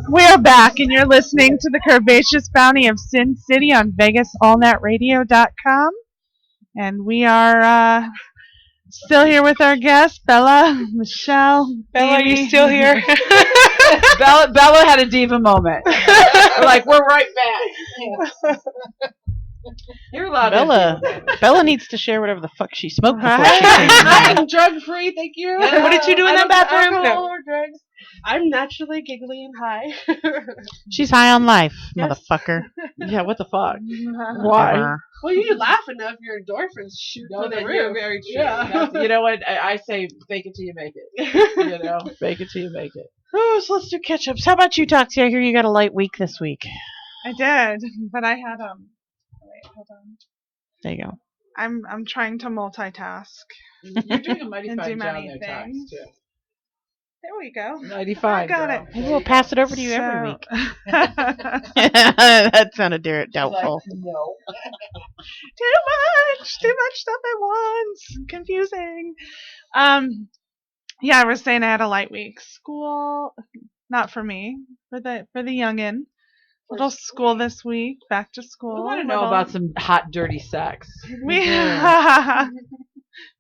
We're back, and you're listening to the Curvaceous Bounty of Sin City on VegasAllNetRadio.com. And we are still here with our guests, Bella, Michelle. Bella, Amy. are you still here? Bella had a diva moment. Like, we're right back. You're allowed Bella needs to share whatever the fuck she smoked before Right. she came in. I'm drug free, thank you. What did you do in that bathroom? Alcohol or drugs. I'm naturally giggly and high. She's high on life, motherfucker. Yeah, what the fuck? Why? Well, you laugh enough, your endorphins shoot No, through the you're roof. very true. Yeah. You know what? I say fake it till you make it. You know, fake it till you make it. Oh, so let's do catch-ups. How about you, Toxie? I hear you got a light week this week. I did, but I had wait, hold on. There you go. I'm trying to multitask. You're doing a mighty And do fine job many there, Tox, things. too. There we go. Mighty fine. I got girl. it. Maybe we'll pass it over to you every week. So- That sounded doubtful. Like, no. too much stuff at once. Confusing. Yeah, I was saying I had a light week. School, not for me, for the youngin. Little school this week. Back to school. We want to know about some hot, dirty sex. We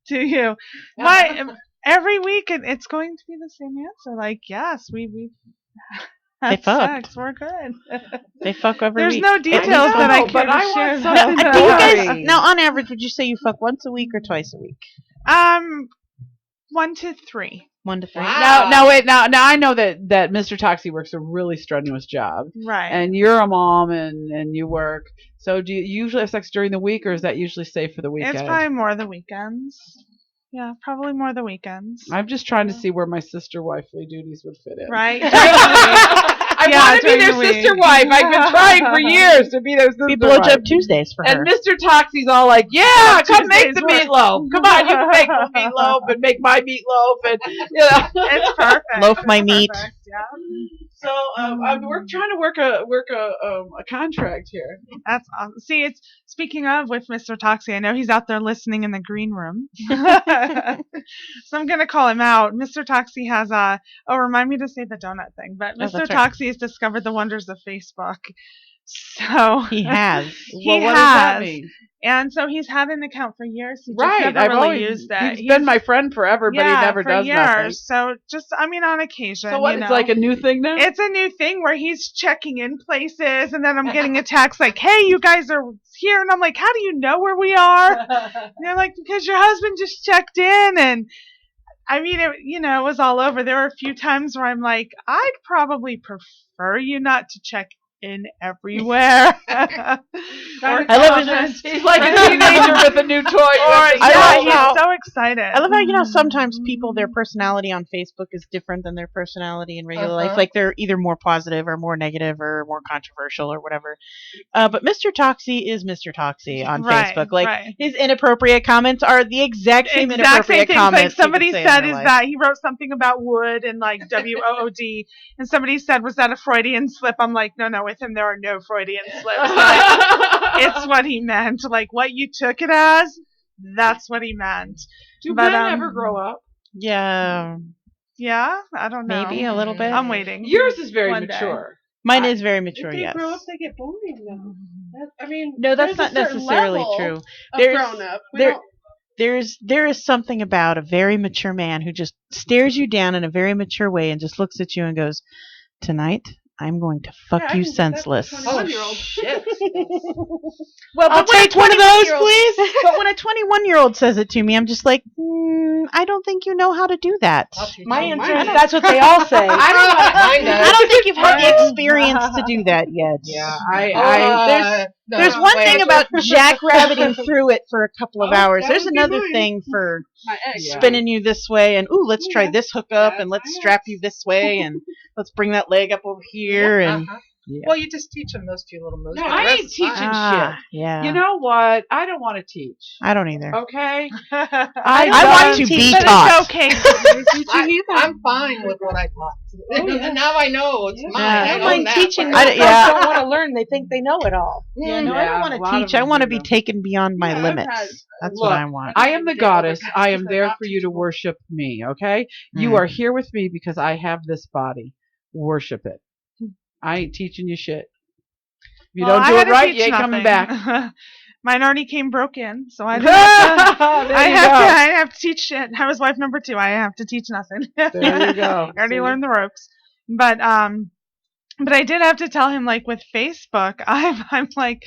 do you? Why? Every week it's going to be the same answer. Like, yes, we had fucked. sex. We're good. They fuck every There's week. no details that I know, but can I share. want something Do to you guys, Sorry. now, on average, would you say you fuck once a week or twice a week? 1 to 3. 1 to 3? Wow. Now wait. Now I know that Mr. Toxie works a really strenuous job, Right. and you're a mom and you work. So do you usually have sex during the week, or is that usually safe for the weekend? It's probably more the weekends. Yeah, probably more the weekends. I'm just trying to see where my sister wifely duties would fit in. Right? I Yeah, want to be during their the week. sister wife. I've been trying for years to be their sister Be wife. blowjob Tuesdays for her. And Mr. Toxie's all like, yeah, come make Tuesdays the work. meatloaf. Come on, you can make the meatloaf and make my meatloaf. And, you know. It's perfect. Loaf my It's meat. perfect, yeah. So we're trying to work a contract here. That's awesome. See, it's speaking of with Mr. Toxie, I know he's out there listening in the green room. So I'm gonna call him out. Mr. Toxie has remind me to say the donut thing, but Oh, Mr. that's right. Toxie has discovered the wonders of Facebook. So He has. Well, what does that mean? And so he's had an account for years. He just Right, never I've really always used it. He's been my friend forever, but he never for does years. nothing. So just, on occasion. So what? You It's know. like a new thing now. It's a new thing where he's checking in places, and then I'm getting a text like, "Hey, you guys are here," and I'm like, "How do you know where we are?" And they're like, "Because your husband just checked in," and I mean, it was all over. There were a few times where I'm like, I'd probably prefer you not to check in everywhere. I love it. He's like a teenager with a new toy. He's so excited. I love how, sometimes people, their personality on Facebook is different than their personality in regular life. Like, they're either more positive or more negative or more controversial or whatever. But Mr. Toxie is Mr. Toxie on Facebook. Like, his inappropriate comments are the exact same inappropriate things. comments. Like somebody said is that he wrote something about wood and like WOOD, and somebody said, "Was that a Freudian slip?" I'm like, no, with him there are no Freudian slips. It's what he meant. Like what you took it as, that's what he meant. Do men ever grow up? Yeah. Yeah, I don't know. Maybe a little bit. I'm waiting. Yours is very One day. mature. Mine is very mature, If they yes. grow up, they get boring though. I mean, No, that's not there's a certain necessarily level true. of There's grown up. there is something about a very mature man who just stares you down in a very mature way and just looks at you and goes, "Tonight I'm going to fuck you senseless." Oh shit! Well, I'll take one of those, please. But when a 21-year-old says it to me, I'm just like, I don't think you know how to do that. My answer is that's what they all say. I don't think you've had the experience to do that yet. Yeah, There's one thing about jackrabbiting through it for a couple of hours. There's another thing for spinning you this way and, ooh, let's try this hookup and let's strap you this way and let's bring that leg up over here and Yeah. Well, you just teach them those few little moves. No, but the I rest ain't is fine. teaching Ah, shit. yeah. You know what? I don't want to teach. I don't either. Okay. I want to be but taught. it's okay. I'm fine with what I taught. Oh, yeah. Now I know it's mine. Yeah. I I I know don't mind that. teaching. I Those don't- guys yeah. don't want to learn. They think they know it all. Yeah, no, I Yeah, don't a want lot to of teach. I them want to do, be though. taken beyond my Yeah, I've limits. had- That's Look, what I want. I am the Deal with goddess. the guys I 'cause am they're there not for you to teachable. worship me, okay? You Mm. are here with me because I have this body. Worship it. I ain't teaching you shit. If you Well, don't I do had it to right, teach you ain't coming nothing. back. Mine already came broken, so I didn't have to. There I you have go. to. I have to teach shit. I was wife number 2. I have to teach nothing. There you go. I already See? learned the ropes, but I did have to tell him, like, with Facebook, I'm like,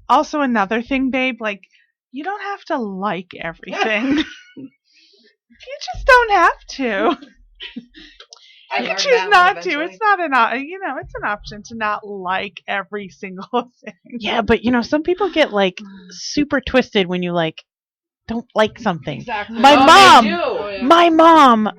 also another thing, babe, like, you don't have to like everything. You just don't have to. I You learned choose that one not to. eventually. It's not it's an option to not like every single thing. Yeah, but some people get like super twisted when you like don't like something. Exactly. My Oh, mom, they do. Oh, yeah. my mom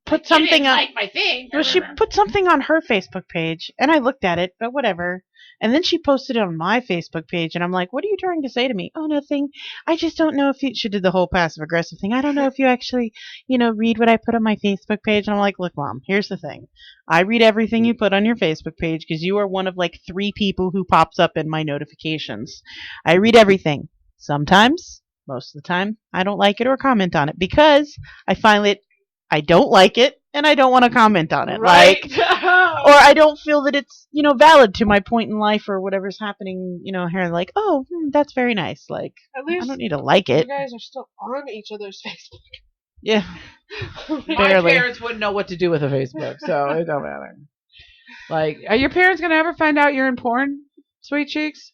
put You something didn't on. like my thing. Well, she put something on her Facebook page, and I looked at it, but whatever. And then she posted it on my Facebook page, and I'm like, "What are you trying to say to me?" "Oh, nothing. I just don't know if you." She did the whole passive aggressive thing. "I don't know if you actually, read what I put on my Facebook page." And I'm like, "Look, Mom. Here's the thing. I read everything you put on your Facebook page because you are one of like 3 people who pops up in my notifications. I read everything. Sometimes, most of the time, I don't like it or comment on it because I find it." I don't like it and I don't want to comment on it. Right. Like, or I don't feel that it's, valid to my point in life or whatever's happening, here. Like, oh, that's very nice. Like, At I least don't need to like you it. guys are still on each other's Facebook. Yeah. My Barely. parents wouldn't know what to do with a Facebook, so it don't matter. Like, are your parents gonna ever find out you're in porn, Sweet Cheeks?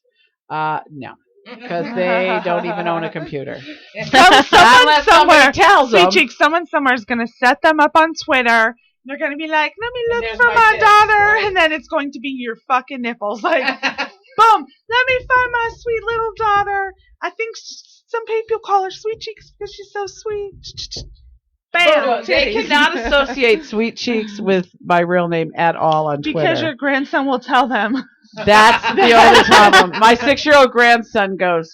No, because they don't even own a computer. Someone Unless somebody somewhere, tells them. Sweet Cheeks, someone somewhere is going to set them up on Twitter. They're going to be like, let me And look there's for my my tits, daughter. right? And then it's going to be your fucking nipples. Like, boom, let me find my sweet little daughter. I think some people call her Sweet Cheeks because she's so sweet. Bam, No, they titties. cannot associate Sweet Cheeks with my real name at all on Twitter. Because your grandson will tell them. That's the only problem. My 6-year-old grandson goes,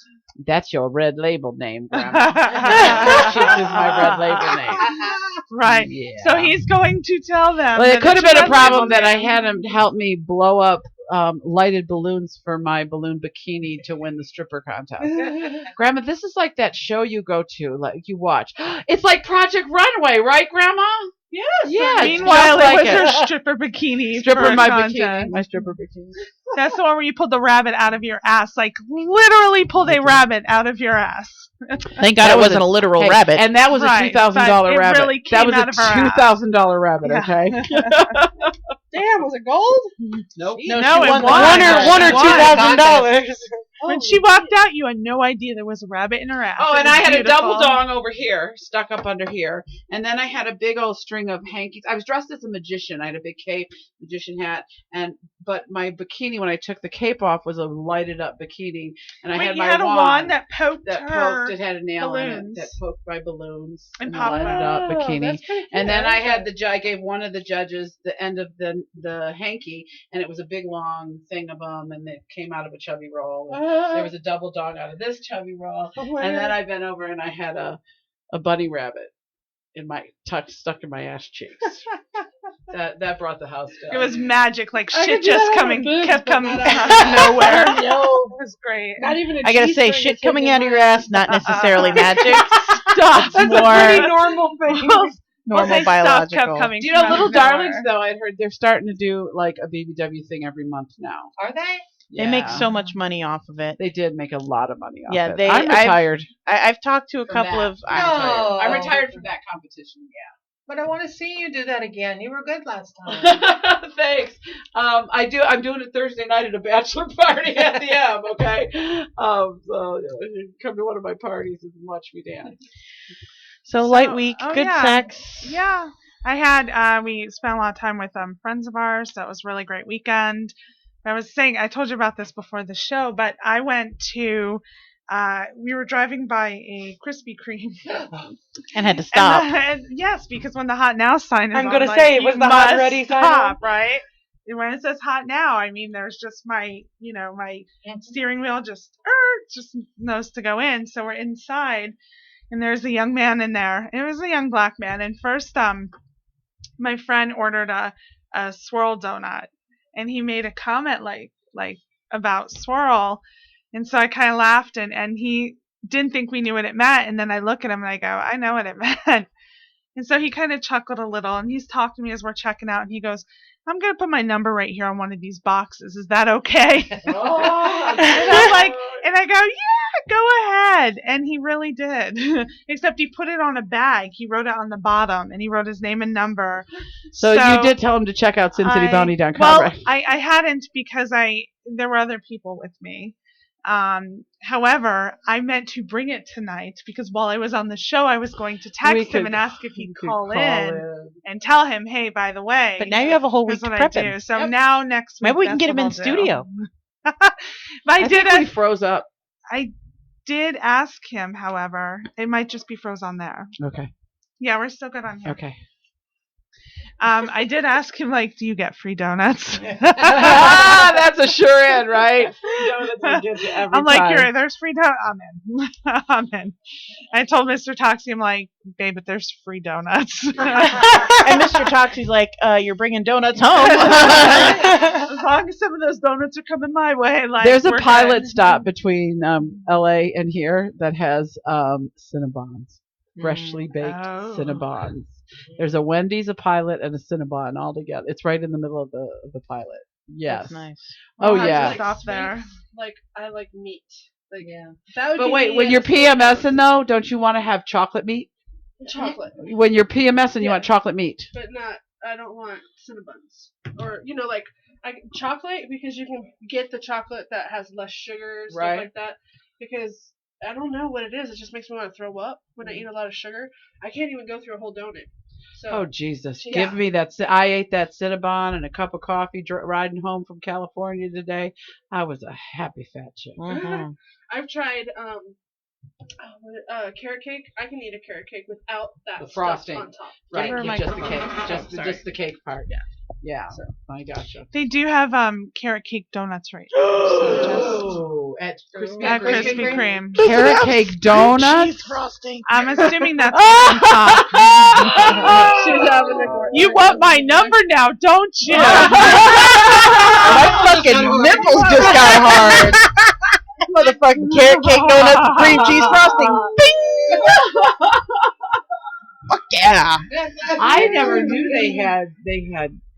"That's your red label name, Grandma." Sweet Cheeks is my red label name. Right. Yeah. So he's going to tell them. Well, that it could it's have been your a red label problem that I name. had him help me blow up lighted balloons for my balloon bikini to win the stripper contest. Grandma, this is like that show you go to, like you watch. It's like Project Runway, right, Grandma? Yes. Yeah, it's Meanwhile, just like it was it. her stripper bikini. Stripper for a my contest. bikini, my stripper bikini. That's the one where you pulled the rabbit out of your ass. Like, literally pulled a rabbit out of your ass. Thank God it wasn't a literal Hey, rabbit. and that was Right, a $2,000 but it rabbit. really That came was out a of her ass. $2,000 rabbit. Yeah. Okay. Damn, was it gold? Nope. No, No, she it won was. one or It was. $2,000. When she walked out, you had no idea there was a rabbit in her ass. Oh, It and was I had beautiful. a double dong over here, stuck up under here. And then I had a big old string of hankies. I was dressed as a magician. I had a big cape, magician hat, but my bikini, when I took the cape off, was a lighted up bikini. And I Wait, had you my had a wand that poked that her. poked. It had a nail in it balloons. that poked my balloons And a popped lighted them. up bikini. That's pretty cool. And then I had I gave one of the judges the end of the hanky, and it was a big long thing of them, and it came out of a chubby roll. And there was a double dog out of this chubby roll, and then I bent over and I had a bunny rabbit in my stuck in my ass cheeks. that brought the house down. It was magic. Like, I shit could do just that on coming, my boobs, kept but coming not out on- of nowhere. No. It was great. Not even a I gotta say, G-string shit is coming hidden out of in your my- ass, not necessarily magic. Stop. It's more a pretty normal thing. normal Stuff biological. kept coming. Do you know from Little out of nowhere. Darlings though? I'd heard they're starting to do like a BBW thing every month now. Are they? They make Yeah. so much money off of it. They did make a lot of money off Yeah, it. I'm retired. I've talked to a From couple that. of. No. I'm retired from that competition. But I want to see you do that again. You were good last time. Yeah. Thanks. I'm doing it Thursday night at a bachelor party at the M. Okay. So you can come to one of my parties and watch me dance. So light week, good yeah. sex. Yeah. I had, we spent a lot of time with friends of ours. That was a really great weekend. I told you about this before the show, but I went to, we were driving by a Krispy Kreme. And had to stop. And yes, because when the hot now sign is I'm on, gonna like, say, it you was the hot must ready sign stop, on? right? when it says hot now, I mean, there's just my steering wheel just knows to go in. So we're inside, and there's a young man in there. It was a young black man. And first, my friend ordered a swirl donut, and he made a comment like about swirl, and so I kind of laughed, and he didn't think we knew what it meant. And then I look at him and I go, I know what it meant. And so he kind of chuckled a little, and he's talking to me as we're checking out, and he goes, I'm going to put my number right here on one of these boxes. Is that okay? Oh, And I'm like, and I go, yeah, go ahead. And he really did. Except he put it on a bag. He wrote it on the bottom, and he wrote his name and number. So you did tell him to check out SinCityBounty.com, well, right? I hadn't, because there were other people with me. However, I meant to bring it tonight because while I was on the show, I was going to text him and ask if he'd call in and tell him, hey, by the way. But now you have a whole week here's to what prep I do. him. So now next week, Maybe we can that's get him what in I'll do. studio. But I think we froze up. I did ask him, however, it might just be froze on there. Okay. Yeah, we're still good on here. Okay. I did ask him, like, do you get free donuts? That's a sure end, right? Free donuts will get you every I'm like, time. there's free donuts. I'm in. I'm in. I told Mr. Toxie, I'm like, babe, but there's free donuts. And Mr. Toxie's like, you're bringing donuts home. As long as some of those donuts are coming my way. Like, There's a we're pilot good. stop between LA and here that has Cinnabons, freshly baked Oh. Cinnabons. There's a Wendy's, a Pilot, and a Cinnabon all together. It's right in the middle of the Pilot. Yes. That's nice. Oh I'll have to yeah. stop there. Like I like meat. Like Yeah. that would But be wait, me when at you're a steakhouse. PMSing though, don't you want to have chocolate meat? Chocolate, When you're PMSing, you Yeah. want chocolate meat. but not. I don't want Cinnabons or like chocolate because you can get the chocolate that has less sugar, stuff Right. like that. Because I don't know what it is. It just makes me want to throw up when I eat a lot of sugar. I can't even go through a whole donut. So Oh Jesus! Yeah. Give me that. I ate that Cinnabon and a cup of coffee riding home from California today. I was a happy fat chick. Mhm. I've tried carrot cake. I can eat a carrot cake without that The stuff frosting. on top. Right, her a just the cake, microphone. just the cake part. Yeah. So I gotcha. They do have carrot cake donuts right now. So Oh, at Krispy at Kreme. Krispy Kreme. Carrot cake donuts. Cheese frosting. I'm assuming that's on top. She's having a You want my number now, don't you? My fucking nipples just got hard. Motherfucking carrot cake donuts with cream cheese frosting. Bing! Fuck yeah. I never knew they had.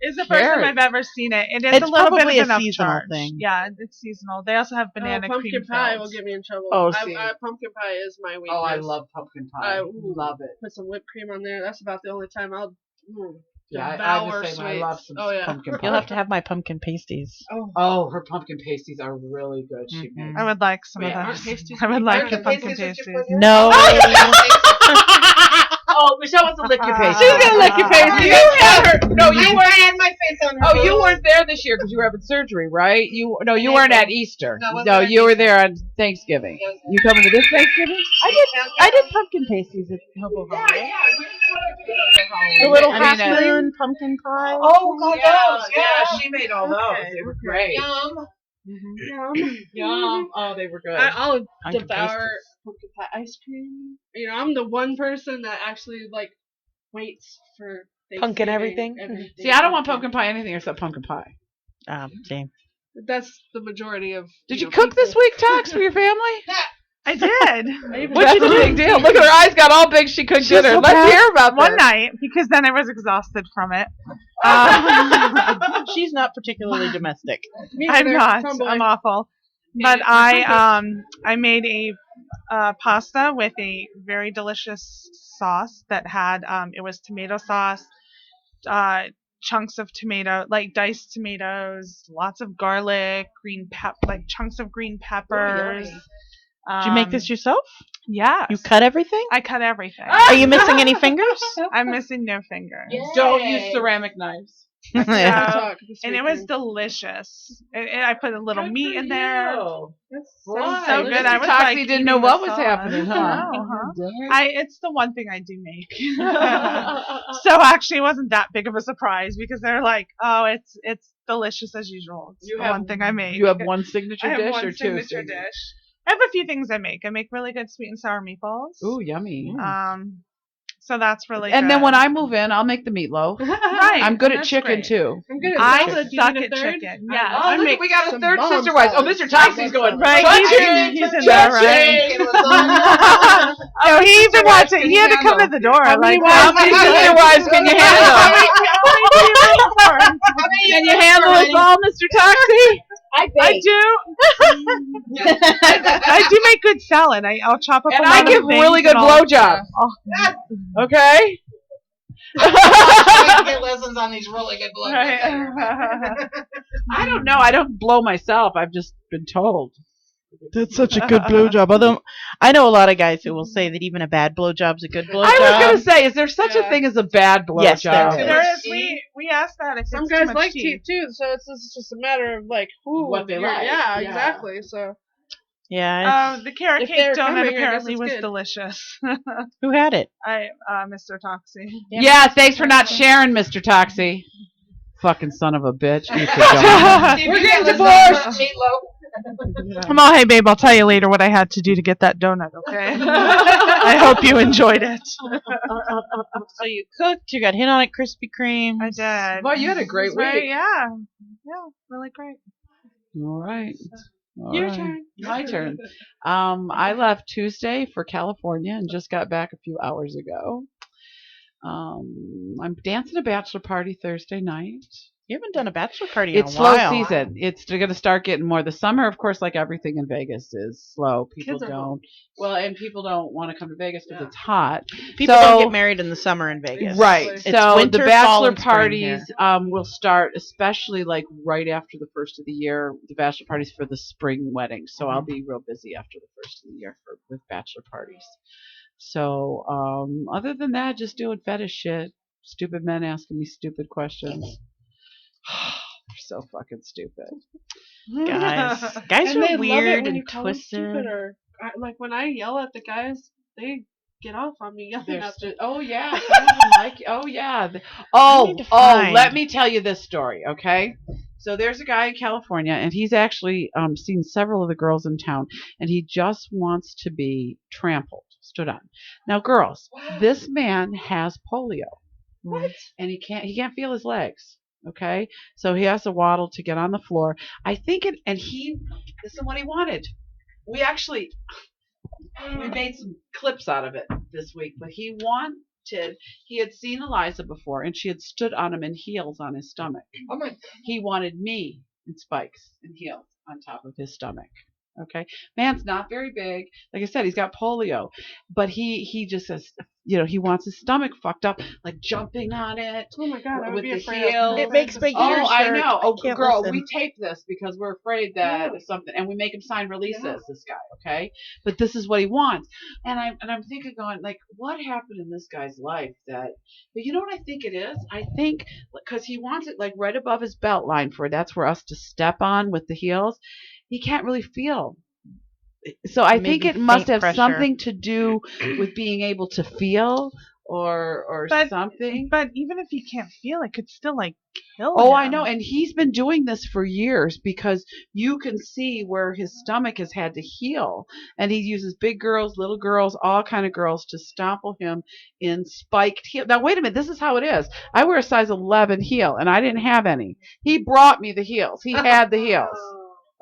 It's the first time Carrot. I've ever seen it. It is It's a little bit probably of a an seasonal upcharge. thing. Yeah, it's seasonal. They also have banana pumpkin cream pie fills. will get me in trouble. Oh, see. Pumpkin pie is my weakness. Oh, I love pumpkin pie. I love it. Put some whipped cream on there. That's about the only time I'll Yeah, I devour just say I sweets. love some Oh yeah. pumpkin pie. You'll have to have my pumpkin pasties. Oh, her pumpkin pasties are really good. She Mhm. makes. I would like some Yeah. of Aren't those. pasties I would like the Pumpkin pumpkin pasties pasties. what you put in? No. Oh, Michelle wants to lick your pasties. She's gonna lick your pasties. You had her. No, you I weren't. had my face on her. Oh, you weren't there this year because you were having surgery, right? You weren't at Easter. No, I wasn't No, at you were Easter. there on Thanksgiving. You coming to this Thanksgiving? I did pumpkin pasties at Hobo Home. The The little I mean, half moon pumpkin pie. Oh, God, those. Yeah. she made all those. Okay. They were great. Yum. Yum. Oh, they were good. I'll Pumpkin devour pasties. pumpkin pie ice cream. I'm the one person that actually waits for Pumpkin Thanksgiving, everything? See, I don't want pumpkin pie anything except pumpkin pie. Same. That's the majority of. Did you cook this week, Tox, for your family? I did. That's a big deal. Look at her eyes got all big. She cooked She was dinner. so Let's bad. hear about One this. night, because then I was exhausted from it. She's not particularly domestic. I'm not. I'm awful. But I made a pasta with a very delicious sauce that had it was tomato sauce, chunks of tomato, like diced tomatoes, lots of garlic, chunks of green peppers. Did you make this yourself? Yeah. You cut everything? I cut everything. Are you missing any fingers? I'm missing no fingers. Don't use ceramic knives. I forgot Yeah. to talk this And it was weekend. delicious. And I put a little Good meat for in there. you. That's Boy, so good. I Mr. was Toxie like didn't know eating what the was sauce. happening, huh? No, huh? Dang. It's the one thing I do make. So actually, it wasn't that big of a surprise because they're like, "Oh, it's delicious as usual." It's You the have- one thing I make. You have one signature I have dish one or two? signature dish. I have a few things I make. I make really good sweet and sour meatballs. Ooh, yummy. So that's really And good. then when I move in, I'll make the meatloaf. right, I'm good at that's chicken great. too. I'm good at I salad. Do you suck need a at third? chicken. I- Yeah. I look, make we got a some third bomb sister wives. Oh, salads. Mr. Toxie's going. Right, Touching! he's in there, right? Chicken lasagna. No, he even watched it. can He you had to come to handle? the door. How many Like, How many sister wives can you handle? How many do you make for him? Can you handle us all, Mr. Toxie? I do. I do make good salad. I'll chop up And a lot I of give things really good and I'll- blowjobs. Oh, Okay? I can get lessons on these really good blowjobs. right. I don't know. I don't blow myself. I've just been told. That's such a good blowjob. Although I know a lot of guys who will say that even a bad blowjob's a good blowjob. I was going to say, is there such a Yeah. thing as a bad blowjob? Yes, there is. There is. We asked that if Some it's too guys much like teeth. teeth too, so it's just a matter of like who What they you're- like. Yeah, Yeah. exactly. So Yeah. The carrot If cake they're donut coming, I guess apparently it's was good. delicious. Who had it? Mr. Toxie. Yeah, thanks for not sharing, Mr. Toxie. Fucking son of a bitch. You keep going. We're getting divorced. Come on, hey babe, I'll tell you later what I had to do to get that donut, okay? I hope you enjoyed it. So you cooked. You got hit on at Krispy Kreme. I did. Well, you had a great Right, week. yeah. Yeah, really great. All right. All Your right. turn. My turn. I left Tuesday for California and just got back a few hours ago. I'm dancing a bachelor party Thursday night. You haven't done a bachelor party in It's a slow while. season. It's going to start getting more. The summer, of course, like everything in Vegas, is slow. People Kids are home. don't. Well, and people don't want to come to Vegas because it's hot. People So- don't get married in the summer in Vegas. Right. It's So winter, the fall, bachelor and spring parties will start, especially like right after the first of the year. The bachelor parties for the spring weddings. So I'll be real busy after the first of the year with bachelor parties. So other than that, just doing fetish shit. Stupid men asking me stupid questions. They're so fucking stupid. Guys and are they weird love it when and you call them twisted. stupid or like when I yell at the guys, they get off on me yelling They're at them. oh yeah, some of them like oh yeah. need to find- Let me tell you this story, okay? So there's a guy in California, and he's actually seen several of the girls in town, and he just wants to be trampled, stood on. Now, girls, this man has polio. What? And he can't feel his legs. Okay, so he has to waddle to get on the floor. I think this is what he wanted. We made some clips out of it this week, but he had seen Eliza before, and she had stood on him in heels on his stomach. Oh my. He wanted me in spikes and heels on top of his stomach. Okay, man's not very big. Like I said, he's got polio, but he just says, he wants his stomach fucked up, like jumping on it. Oh my god, I would With be the afraid of heels. It makes my Oh, ears I hurt. know. Oh, can't girl, listen. we tape this because we're afraid that something, and we make him sign releases. This guy, okay? But this is what he wants, and I'm thinking, going like, what happened in this guy's life that? But you know what I think it is? I think because he wants it like right above his belt line that's for us to step on with the heels. He can't really feel. So I think Maybe it must faint have pressure. something to do with being able to feel or something. But even if you can't feel it, could still like kill Oh, him. I know. And he's been doing this for years because you can see where his stomach has had to heal. And he uses big girls, little girls, all kind of girls to stomple him in spiked heel. Now, wait a minute. This is how it is. I wear a size 11 heel, and I didn't have any. He brought me the heels. He had the heels.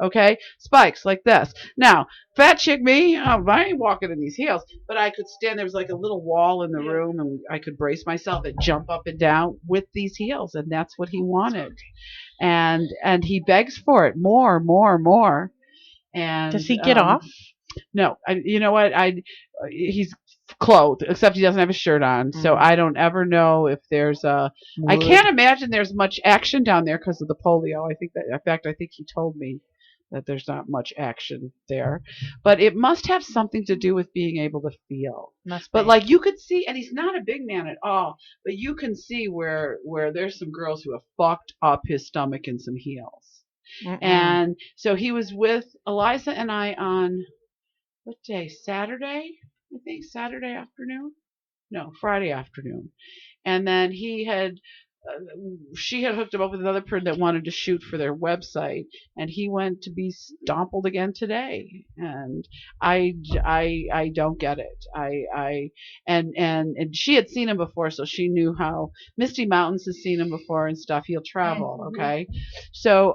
Okay, spikes like this. Now, fat chick me, I ain't walking in these heels, but I could stand. There was like a little wall in the room, and I could brace myself and jump up and down with these heels, and that's what he wanted. And he begs for it more. And Does he get off? No, you know what? He's clothed, except he doesn't have a shirt on, so I don't ever know if there's a. I can't imagine there's much action down there because of the polio. I think that, in fact, I think he told me that there's not much action there. But it must have something to do with being able to feel. Must But be. like you could see, and he's not a big man at all, but you can see where there's some girls who have fucked up his stomach in some heels. Mm-mm. And so he was with Eliza and I on what day? Saturday, I think Saturday afternoon. No, Friday afternoon. And then she had hooked him up with another person that wanted to shoot for their website, and he went to be stompled again today. And I don't get it. And she had seen him before, so she knew how Misty Mountains has seen him before and stuff. He'll travel, okay? So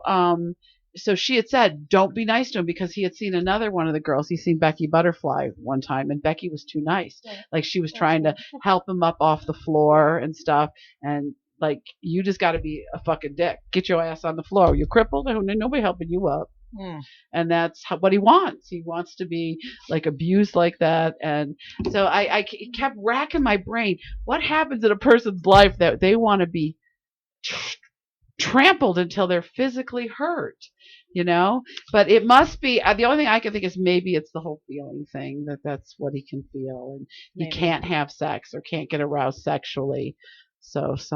she had said, don't be nice to him, because he had seen another one of the girls. He seen Becky Butterfly one time, and Becky was too nice. Like she was trying to help him up off the floor and stuff. And like, you just got to be a fucking dick. Get your ass on the floor. You're crippled. Nobody helping you up. And that's what he wants. He wants to be like abused like that. And so I kept racking my brain. What happens in a person's life that they want to be trampled until they're physically hurt, but it must be the only thing I can think is maybe it's the whole feeling thing, that's what he can feel, and he can't have sex or can't get aroused sexually, so that's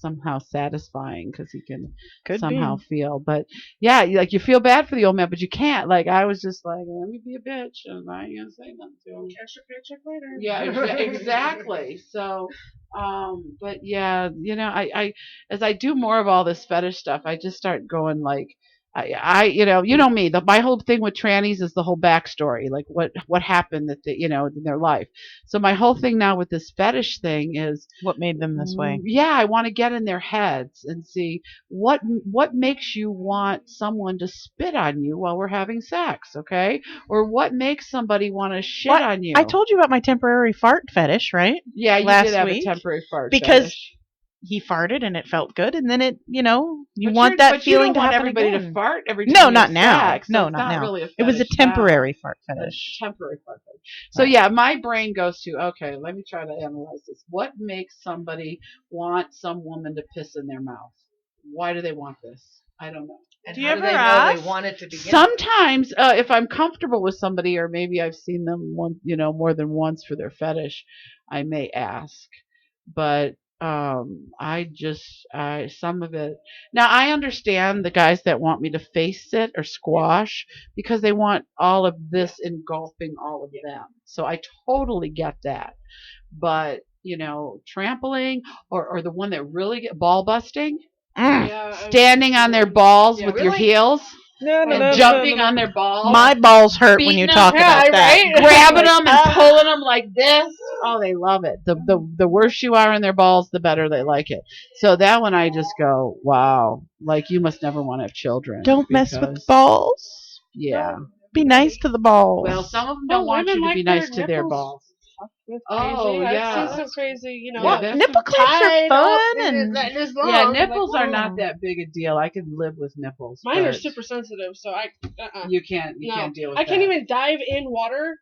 somehow satisfying because he can somehow feel. But yeah, like you feel bad for the old man, but you can't. Like I was just like, let me be a bitch and I ain't gonna say nothing to him. Cash your paycheck later. Yeah, exactly. So but yeah, I as I do more of all this fetish stuff, I just start going like, you know me. My whole thing with trannies is the whole backstory, like what happened in their life. So my whole thing now with this fetish thing is what made them this way. Yeah, I want to get in their heads and see what makes you want someone to spit on you while we're having sex, okay? Or what makes somebody want to shit on you. I told you about my temporary fart fetish, right? Yeah, you last did have week, a temporary fart because fetish. He farted and it felt good, and then it, you But want that but feeling you to don't want happen everybody again. to fart every time No, you not have now. sex, so No, it's not now. really a It was a fetish now. temporary fart A fetish. temporary fart fetish. So Right. yeah, my brain goes to, okay, let me try to analyze this. What makes somebody want some woman to piss in their mouth? Why do they want this? I don't know. And Do you how do ever they know ask? they want it to begin? Sometimes, if I'm comfortable with somebody, or maybe I've seen them more than once for their fetish, I may ask. But some of it. Now I understand the guys that want me to face sit or squash because they want all of this engulfing all of them. So I totally get that. But trampling or the one that really get ball busting. Standing on their balls with your heels and jumping on their balls. My balls hurt when you talk about that. Right? Grabbing them and pulling them like this. Oh, they love it. The worse you are in their balls, the better they like it. So that one I just go, wow, like you must never want to have children. Don't mess with balls. Yeah. Be nice to the balls. Well, some of them don't want you to be nice to their balls. Oh, yeah. I've seen some crazy, nipple clamps are fun, and yeah, nipples are not that big a deal. I could live with nipples. Mine are super sensitive, so you can't deal with that. I can't even dive in water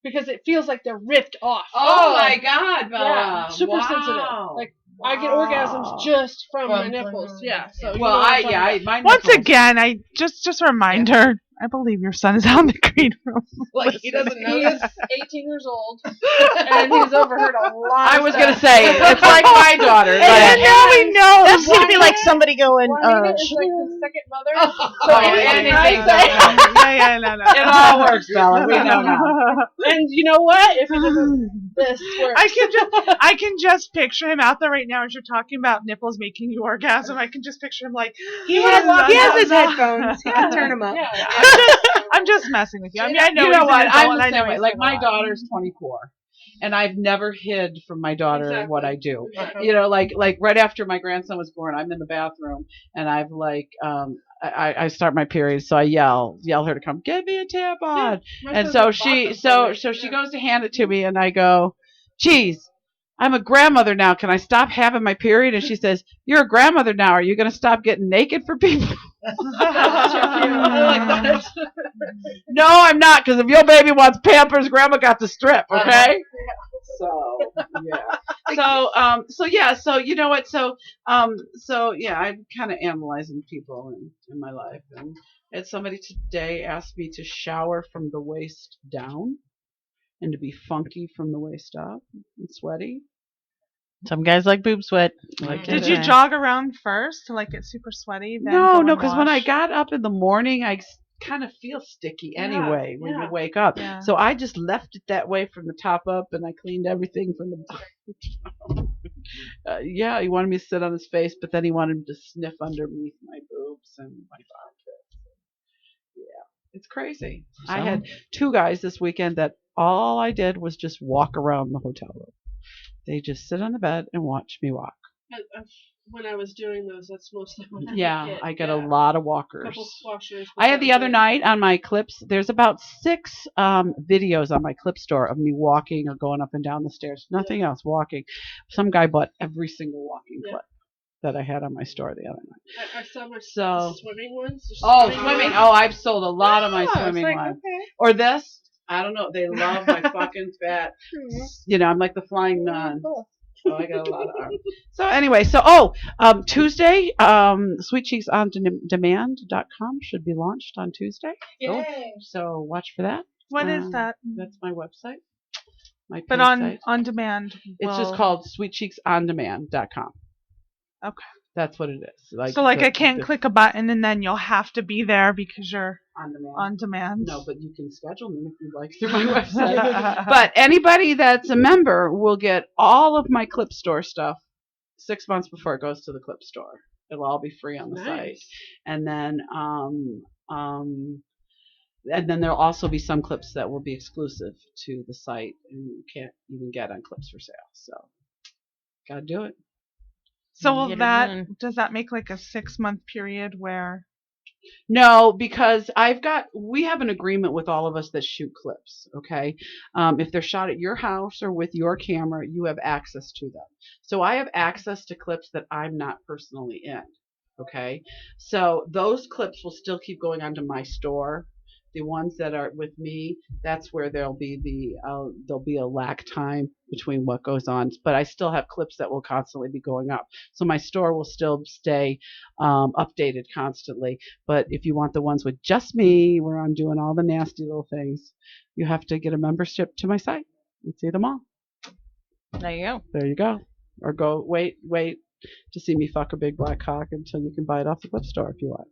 because it feels like they're ripped off. Oh my God, Bella! Yeah, super sensitive. Like I get orgasms just from my nipples. Yeah. So my Once nipples. again, I just a reminder. I believe your son is out in the green room. Like he doesn't know. He's 18 years old, and he's overheard a lot. I was gonna say it's like my daughter. And now he knows. That's gonna be like somebody going. Juanita is like the second mother. So anything No. It all works, Bella. We know now. And you know what? If it doesn't, this works. I can just picture him out there right now as you're talking about nipples making you orgasm. I can just picture him like He has his headphones. He can turn them up. Yeah. I'm just messing with you. I mean, I know You know he's what? an I'm adult, the and I same know way. he's Like gonna my daughter's 24, and I've never hid from my daughter what I do. Exactly. Like right after my grandson was born, I'm in the bathroom and I've I start my period, so I yell her to come get me a tampon, and so she goes to hand it to me, and I go, geez, I'm a grandmother now. Can I stop having my period? And she says, you're a grandmother now. Are you going to stop getting naked for people? I like that. No, I'm not, because if your baby wants Pampers, grandma got the strip, okay? So, yeah. So you know what? So yeah, I'm kind of analyzing people in my life, had somebody today ask me to shower from the waist down and to be funky from the waist up and sweaty. Some guys like boob sweat. Did you jog around first to like get super sweaty? Then No, go no, and because when I wash? got up in the morning, I kind of feel sticky anyway when you wake up. Yeah. So I just left it that way from the top up, and I cleaned everything from the bottom. Yeah, he wanted me to sit on his face, but then he wanted to sniff underneath my boobs and my armpits. Yeah, it's crazy. I had 2 guys this weekend that all I did was just walk around the hotel room. They just sit on the bed and watch me walk. When I was doing those, that's mostly what I get a lot of walkers. Couple washers. I had the other night on my clips, there's about 6 videos on my clip store of me walking or going up and down the stairs. Nothing else, walking. Some guy bought every single walking clip that I had on my store the other night. I saw my So, swimming ones. swimming. Oh, I've sold a lot of my swimming ones. Okay. Or this. I don't know. They love my fucking fat. I'm like the flying nun. So I got a lot of arms. So anyway, Tuesday, SweetCheeksOnDemand.com should be launched on Tuesday. Yay. So watch for that. What is that? That's my website. My But site. on demand. It's just called SweetCheeksOnDemand.com. Okay. That's what it is. So I can't click a button and then you'll have to be there because you're on demand. On demand. No, but you can schedule me if you'd like through my website. But anybody that's a member will get all of my Clip Store stuff 6 months before it goes to the Clip Store. It'll all be free on the site. And then there'll also be some clips that will be exclusive to the site and you can't even get on Clips for Sale. So gotta do it. So does that make like a 6-month period where? No, because we have an agreement with all of us that shoot clips, okay? If they're shot at your house or with your camera, you have access to them. So I have access to clips that I'm not personally in, okay? So those clips will still keep going onto my store. The ones that are with me, that's where there'll be a lag time between what goes on. But I still have clips that will constantly be going up. So my store will still stay updated constantly. But if you want the ones with just me, where I'm doing all the nasty little things, you have to get a membership to my site and see them all. There you go. There you go. Or go wait to see me fuck a big black cock until you can buy it off the Clip Store if you want.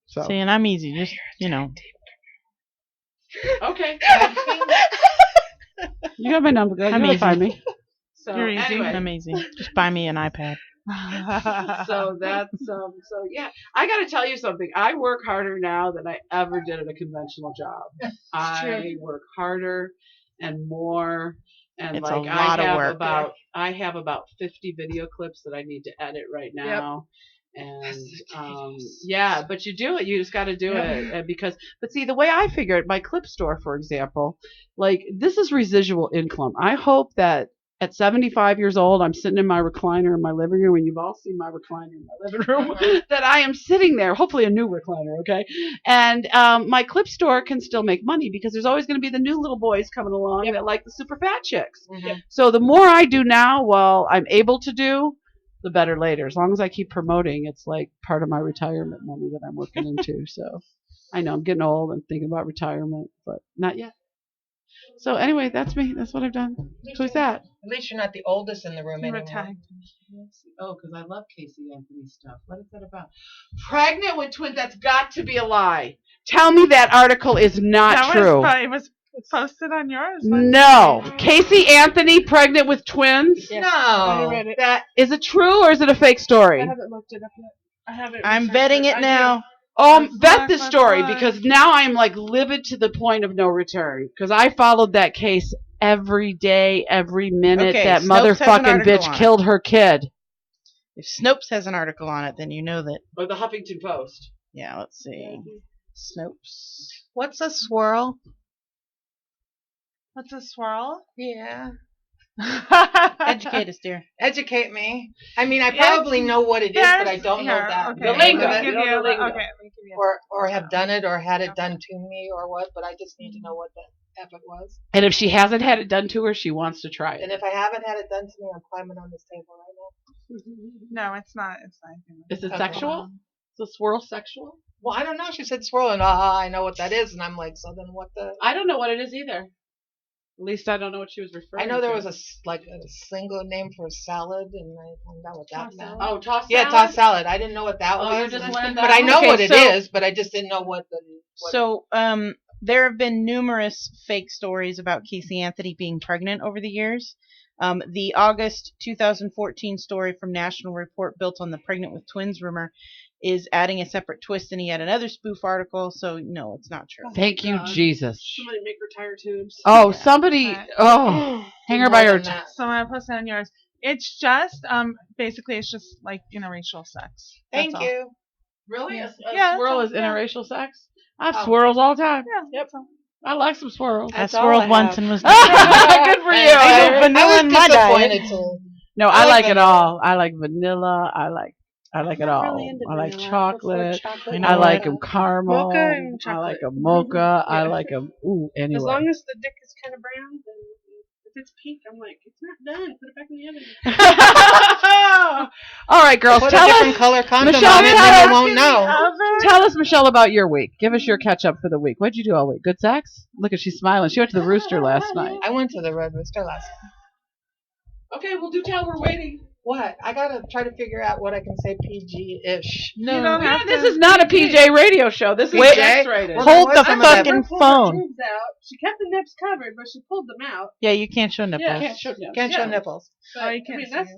So. See, and I'm easy. Just, Okay. You got my number. You know find me. So You're easy. anyway. I'm easy. Just buy me an iPad. So that's yeah. I got to tell you something. I work harder now than I ever did at a conventional job. I work harder and more. And it's a lot of work. I have about 50 video clips that I need to edit right now. And but you do it. You just got to do it but see, the way I figure it, my Clip Store, for example, like this is residual income. I hope that at 75 years old, I'm sitting in my recliner in my living room, and you've all seen my recliner in my living room, that I am sitting there, hopefully a new recliner, okay? And my Clip Store can still make money because there's always going to be the new little boys coming along that like the super fat chicks. So the more I do now while I'm able to do, the better later. As long as I keep promoting, it's like part of my retirement money that I'm working into. So I know I'm getting old and thinking about retirement, but not yet. So anyway, that's me. That's what I've done. Who's that? At least you're not the oldest in the room anymore. Oh, because I love Casey Anthony stuff. What is that about? Pregnant with twins. That's got to be a lie. Tell me that article is not true. It was posted on yours. No. Casey Anthony pregnant with twins? No. I read it. Is it true or is it a fake story? I haven't looked it up yet. I'm betting it now. Bet this story because now I'm like livid to the point of no return because I followed that case every day, every minute. That motherfucking bitch killed her kid. If Snopes has an article on it, then you know that. Or the Huffington Post. Yeah, let's see. Snopes. What's a swirl? What's a swirl? Yeah. Educate us, dear. Educate me. I mean, I probably know what it is, but I don't know that. Okay. The lingo. Or have done it or had it done to me or what, but I just need to know what the F it was. And if she hasn't had it done to her, she wants to try it. And if I haven't had it done to me, I'm climbing on this table right now. No, it's not. It's not. Is it sexual? So swirl sexual? Well, I don't know. She said swirl, and I know what that is, and I'm like, so then what the? I don't know what it is either. At least I don't know what she was referring I know there to. was a single name for salad, and I found out what that meant. Oh, tossed Yeah, salad? tossed salad. I didn't know what that Oh, was. you just learned But that? I know Okay, what it so- is, but I just didn't know what the. So, there have been numerous fake stories about Casey Anthony being pregnant over the years. The August 2014 story from National Report, built on the pregnant with twins rumor, is adding a separate twist in yet another spoof article. So, no, it's not true. Thank you, God. Jesus. Somebody make her tire tubes. Oh, Yeah, somebody. but- Oh, hang her by her. So I'm gonna post it on yours. It's just basically it's just like interracial sex. Thank That's all. you. Really? Yeah. A Yeah, swirl that's is all, yeah. interracial sex? I have Oh. swirls all the time. Yeah. Yep. I like some swirls. I That's all swirled I once have. and was Good for you. I know eh? vanilla I in was my diet. disappointed too. No, I I like like it vanilla. all. I like vanilla. I like it all. I like chocolate. You know I like what? them caramel. Mocha and I like chocolate. them mocha. I Yeah. like them. Ooh, anyway. As long as the dick is kind of brown, then if it's pink, I'm like, it's not done. Put it back in the oven. All right, girls. Put a Tell different us. color condom Michelle, on it, tell then us- you won't know. Tell us, Michelle, about your week. Give us your catch up for the week. What'd you do all week? Good sex? Look at she's smiling. She went to the Rooster last night. I went to the Red Rooster last night. Okay, well, do tell. We're waiting. What? I gotta try to figure out what I can say PG-ish. You don't have This to. is not a PJ radio show. This is Wait, X-rated. well, Hold there the was some of that. fucking Pulled her phone. tubes out. She kept the nips covered, but she pulled them out. Yeah, you can't show nipples. Yeah, can't show you. Can't show Yeah. nipples. But, Oh, you can't see that's it.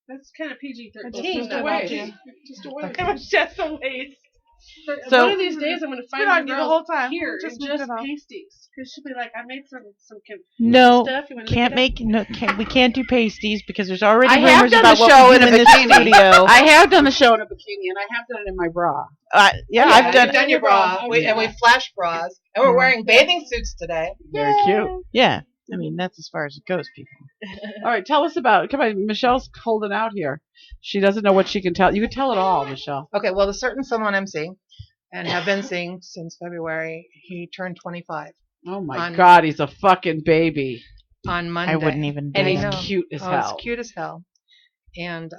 that's kind of PG-13. Just a a waste. waste. Just a waste. It was just a waste. But So- one of these days, I'm going to find Good on my you the girls whole time. here Just and moved just it off. pasties. Because she'll be like, I made some No, stuff. You wanna can't make it up? make. No, we can't do pasties because there's already I have rumors done about the what show we in do a in this bikini. studio. I have done the show in a bikini, and I have done it in my bra. Yeah, Yeah, I've done. you've done your bra. Oh, And we flash bras. And we're wearing bathing suits today. Very cute. Yeah, I mean that's as far as it goes, people. All right, tell us about. Come on, Michelle's holding out here. She doesn't know what she can tell. You can tell it all, Michelle. Okay, well, the certain someone I'm seeing and have been seeing since February, he turned 25 Oh my On- God, he's a fucking baby, on Monday. I wouldn't even. and do he's I that. know. cute as Oh, hell. it's cute as hell. And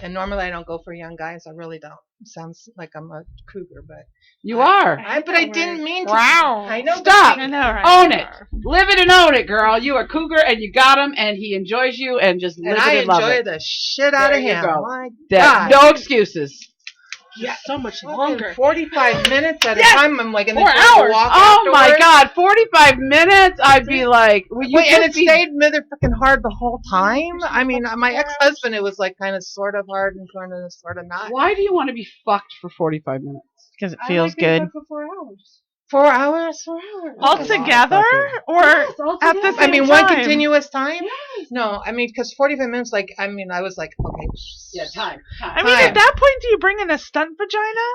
normally I don't go for young guys. I really don't. It sounds like I'm a cougar, but You are. but I didn't mean to. Wow. I know. Stop. I know, right? Own it. Live it and own it, girl. You are cougar, and you got him, and he enjoys you, and just And live I it and love enjoy it. the shit out There of you him. go. My That- God. no excuses. Yeah, so much Fucking longer. 45 minutes at a Yes. time. I'm like, and then 4 trying to hours. walk Oh my afterwards. God, 45 minutes. I'd be like, well, you Wait, and it just be- stayed mother freaking hard the whole time. I mean, my ex-husband, it was like kind of sort of hard and kind of sort of not. Why do you want to be fucked for 45 minutes? Because it I feels like being good. up for 4 hours. 4 hours? 4 hours. All That's a lot, together fucker. or Yes, all at the together. I mean, same one time? continuous time? Yes. No, I mean, because 45 minutes, like, I mean, I was like, okay. Time. I mean, Time. at that point, do you bring in a stunt vagina?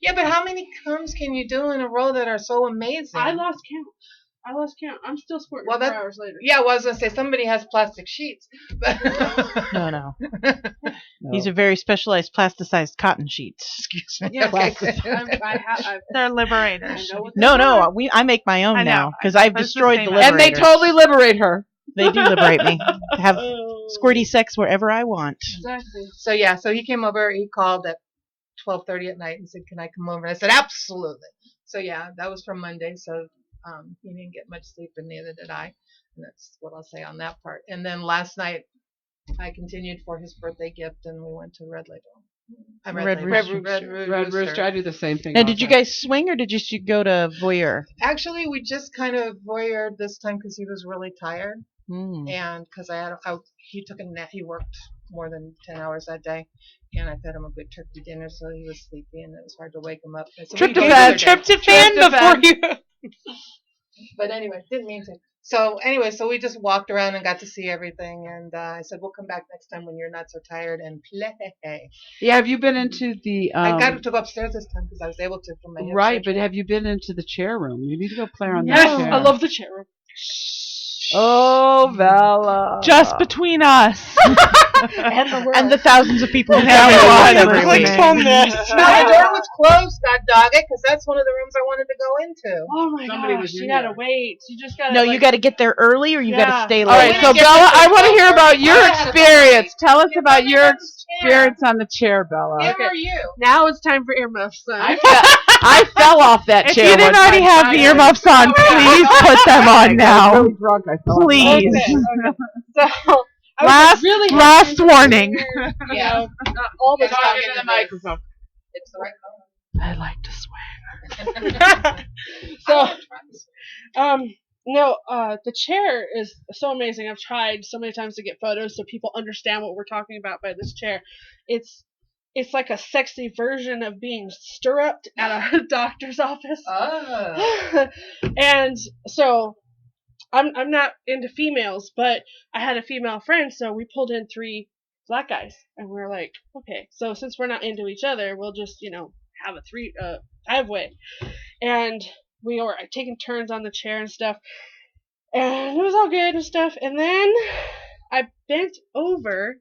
Yeah, but how many comes can you do in a row that are so amazing? I lost count. I'm still squirting Well, 4 that- hours later. Yeah, well, I was going to say, somebody has plastic sheets. But No, no. No. These are very specialized plasticized cotton sheets. Excuse me. Yeah. Okay. They're liberators. I know what No, they are. no. I make my own I know. now because I've That's the destroyed same the as- and they liberators. totally liberate her. They do liberate me. I have Oh. squirty sex wherever I want. Exactly. So, yeah, so he came over. He called at 12:30 at night and said, can I come over? And I said, absolutely. So, yeah, that was from Monday. So, he didn't get much sleep, and neither did I. And that's what I'll say on that part. And then last night, I continued for his birthday gift, and we went to Red Label. Red Rooster. Red Rooster. I do the same thing. Now, all did the you time. guys swing or did you just go to voyeur? Actually, we just kind of voyeured this time because he was really tired, Mm. and because he took a nap. He worked more than 10 hours that day, and I fed him a good turkey dinner, so he was sleepy, and it was hard to wake him up. So we go Tryptophan. the other day. before you. But anyway, didn't mean to. So anyway, so we just walked around and got to see everything, and I said we'll come back next time when you're not so tired and play. Yeah, have you been into the? I got to go upstairs this time because I was able to from my hip Right, but surgery. have you been into the chair room? You need to go play on Yes, that chair. I love the chair room. Oh, Bella. Just between us. And the thousands of people who Everyone have that every clicks week. on this. My door was closed, god dog it, because that's one of the rooms I wanted to go into. Oh my Somebody gosh, was in you gotta there. wait. You just gotta. No, you got to get there early or you got Yeah. to stay All right, late. so Get Bella, this I want to over. hear about your I had a experience. Tell us about your. spirits on the chair, Bella. Him or you? Now it's time for earmuffs. Son. I fell off that If chair. you didn't one already time. have the earmuffs on, please put them on now. really drunk. I fell off. Please. So I was really Last warning. Yeah. Not all the It's time. talking to the microphone. It's the right I like to swear. So, no, the chair is so amazing. I've tried so many times to get photos so people understand what we're talking about by this chair. It's like a sexy version of being stirruped at a doctor's office. Oh. And so I'm not into females, but I had a female friend, so we pulled in 3 black guys, and we were like, okay, so since we're not into each other, we'll just have a 5-way, and we were taking turns on the chair and stuff, and it was all good and stuff, and then I bent over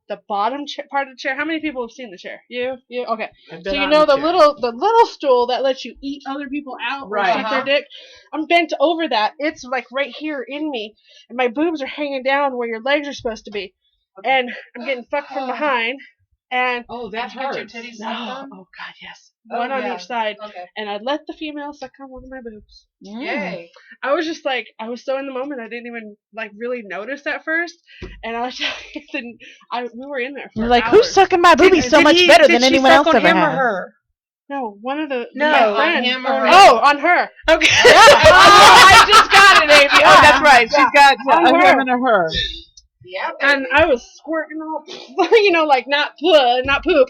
the bottom part of the chair. How many people have seen the chair? You? Okay. So you know the little stool that lets you eat other people out or suck their dick. I'm bent over that. It's like right here in me, and my boobs are hanging down where your legs are supposed to be, and I'm getting fucked from behind. And That hurts. Your titties no, sucked on? oh god, yes, Oh, one on yeah. each side, Okay. and I let the female suck on one of my boobs. Yay. I was just like, I was so in the moment, I didn't even like really notice at first, and I was just, we were in there for You're like, hours. who's sucking my boobies so much better than anyone else ever has? Her? No, one of the No, my on friend. him or her. Oh, on her. Okay. I just got it, Amy. Oh, that's right. She's got On a her. him and a her. Yeah. And I was squirting all, like not blood, not poop.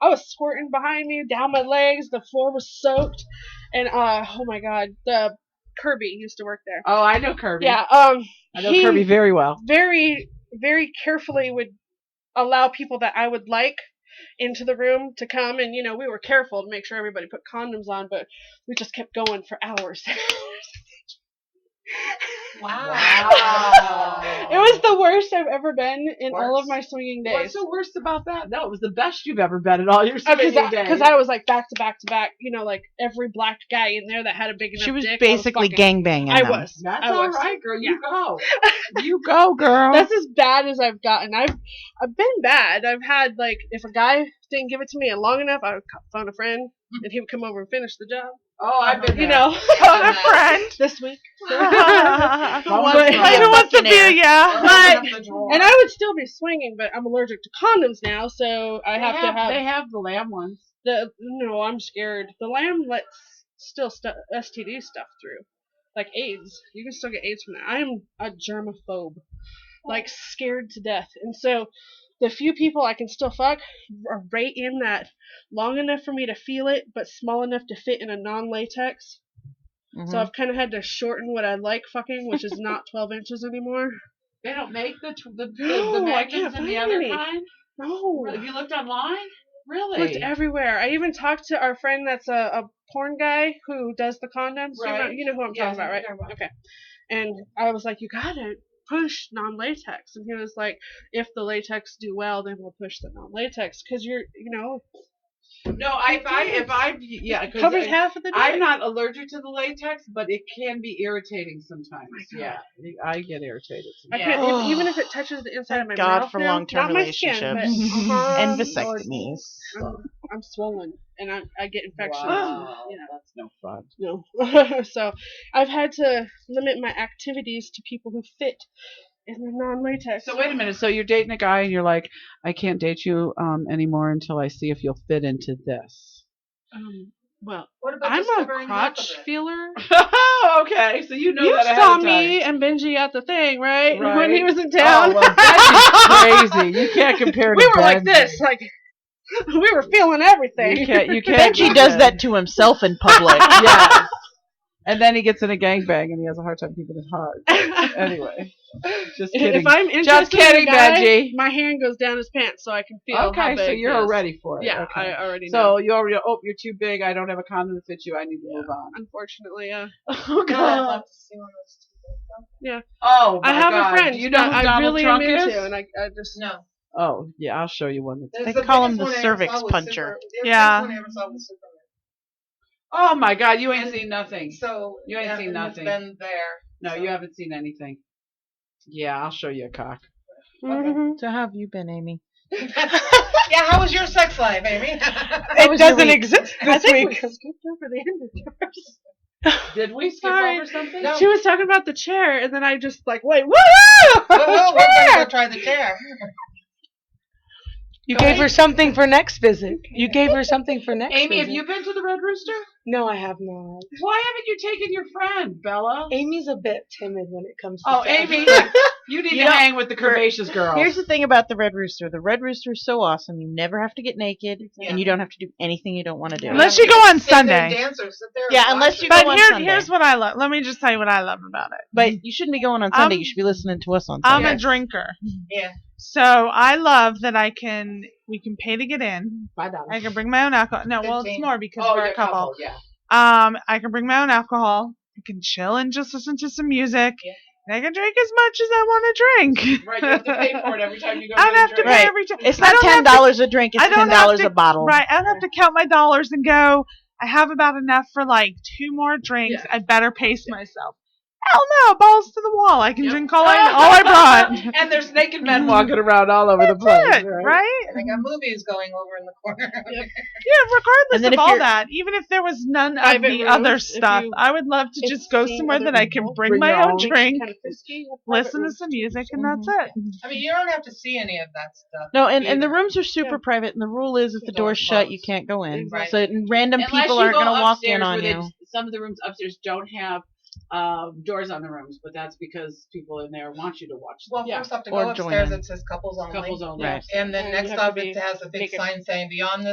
I was squirting behind me, down my legs. The floor was soaked, and oh my god, the Kirby used to work there. Oh, I know Kirby. Yeah, I know he Kirby very well. very, very carefully would allow people that I would like into the room to come, and we were careful to make sure everybody put condoms on, but we just kept going for hours. Wow. It was the worst I've ever been in all of my swinging days. What's the worst about that? No, it was the best you've ever been in all your swinging days. Because I was like back to back to back, like every black guy in there that had a big enough She was dick. basically gangbanging. I them. was. That's I all was. right, girl. You Yeah. go. You go, girl. That's as bad as I've gotten. I've been bad. I've had like if a guy didn't give it to me long enough, I would phone a friend and he would come over and finish the job. Oh, I've been there. Phone a friend. This week. Who wants to be? Yeah. And I would still be swinging, but I'm allergic to condoms now, so I have to have. They have the lamb ones. No, I'm scared. The lamb lets STD stuff through, like AIDS. You can still get AIDS from that. I am a germaphobe, like scared to death, and so the few people I can still fuck are right in that long enough for me to feel it, but small enough to fit in a non-latex. Mm-hmm. So I've kind of had to shorten what I like fucking, which is not 12 inches anymore. They don't make the No, I magnums can't and the find other any. kind. No. Have you looked online? Really? Looked everywhere. I even talked to our friend that's a porn guy who does the condoms. Right. You know who I'm talking about, right? Okay. And I was like, you gotta push non-latex. And he was like, if the latex do well, then we'll push the non-latex. Because you're, No, yeah, covers half of the dick. I'm not allergic to the latex, but it can be irritating sometimes. Yeah, I get irritated. I can't, even if it touches the inside of my God mouth for now, long-term not my skin, relationships. but, And vasectomies. I'm swollen and I get infections. Wow, And, that's no fun. no. So I've had to limit my activities to people who fit in the non-latex. So wait a minute. So you're dating a guy and you're like, I can't date you anymore until I see if you'll fit into this. Well, What about I'm just a covering half of crotch it? feeler. Oh, okay. So you know You that ahead saw of me time. and Benji at the thing, right? Right. When he was in town. Oh, well, Benji's crazy. You can't compare to We were like Benji. this, like we were feeling everything. You can't Benji does that to himself in public. Yeah. And then he gets in a gangbang and he has a hard time keeping it hard. Anyway, just kidding. If I'm interested Just kidding, in a guy, Benji. my hand goes down his pants so I can feel how Okay, big so he you're is. ready for it. Yeah, Okay. I already know. So you already you're too big. I don't have a condom to fit you. I need to move on. Unfortunately, yeah. Oh God, I'd love to see one of those two. Yeah. Oh my I have God. a friend Do you know that who I Donald really Trump am is? into, and I just No. Oh yeah, I'll show you one. They call him the cervix puncher. Yeah. Oh my God, you ain't seen nothing. So You ain't seen Evan has nothing. been there. No, so- you haven't seen anything. Yeah, I'll show you a cock. Mhm. So how have you been, Amy? Yeah, how was your sex life, Amy? It doesn't exist I this think we week. skipped over the end of yours. Did we skip Sorry. over something? No. She was talking about the chair, and then I just like, wait, woo! Whoa, we're gonna go try the chair. You Go gave ahead. her something for next visit. You gave her something for next Amy, visit. have you been to the Red Rooster? No, I have not. Why haven't you taken your friend, Bella? Amy's a bit timid when it comes to Oh, sex. Amy, you need You to know, hang with the curvaceous girls. Here's the thing about the Red Rooster. The Red Rooster is so awesome. You never have to get naked, Yeah. and you don't have to do anything you don't want to do. Unless you go on Sit there and Sunday. dance or sit there and Yeah, watch unless it. you go But on Sunday. here's what I love. Let me just tell you what I love about it. But you shouldn't be going on Sunday. I'm- You should be listening to us on I'm Sunday. a drinker. Yeah. So I love that we can pay to get in. $5. I can bring my own alcohol. No, well, it's 15. more because Oh, we're you're a couple. Yeah. I can bring my own alcohol. I can chill and just listen to some music. Yeah. And I can drink as much as I want to drink. Right, you have to pay for it every time you go I get don't a have to drink. pay Right. every time. It's I not don't have to- $10 a drink. It's I don't $10 have a bottle. Right. I don't have to count my dollars and go, I have about enough for like 2 more drinks. Yeah. I better pace myself. Hell no, balls to the wall. I can Yep. drink all I brought. And there's naked men walking around all over the place. That's it, right? And I got movies going over in the corner. Yeah, regardless And then of if all you're- that, even if there was none of Private the rooms, other if stuff, you- I would love to if just go seeing somewhere other that I can people, bring bring my your own own. drink, Kind of frisky, a private listen to room. some music, and that's it. I mean, you don't have to see any of that stuff. No, and the either. rooms are super private, and the rule is if the The door's door's shut, you closed. can't go in. Right. So random Unless people you aren't go going to walk in upstairs on where you. some of the rooms upstairs don't have doors on the rooms, but that's because people in there want you to watch them. Well, Yeah. first off, to Or go join upstairs, in. it says couples only. Couples only. Right. And then And next you have to up, it be has a big naked. sign saying, beyond